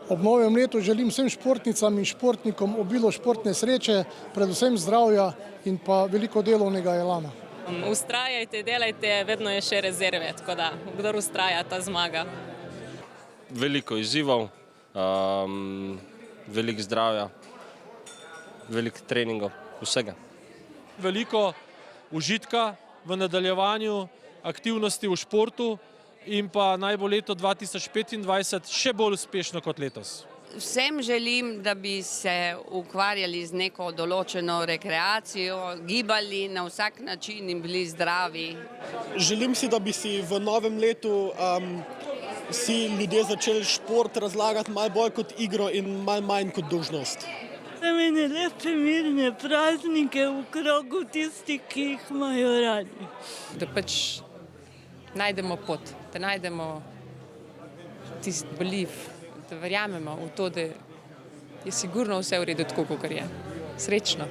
Ob novem letu želim vsem športnicam in športnikom obilo športne sreče, predvsem zdravja in pa veliko delovnega elana. Vztrajajte, delajte, vedno je še rezerve, tako da kdor vztraja, ta zmaga. Veliko izzivov, veliko zdravja, veliko treningov, vsega. Veliko užitka v nadaljevanju aktivnosti v športu in pa naj bo leto 2025 še bolj uspešno kot letos. Vsem želim, da bi se ukvarjali z neko določeno rekreacijo, gibali na vsak način in bili zdravi. Želim si, da bi si v novem letu vsi ljudje začeli šport razlagati malo bolj kot igro in malo manj kot dolžnost. Imeli lepe mirne praznike v krogu tistih, ki jih imajo radi. Da pač najdemo pot, da najdemo tisti belief, da verjamemo v to, da je sigurno vse v redu tako, kot je. Srečno.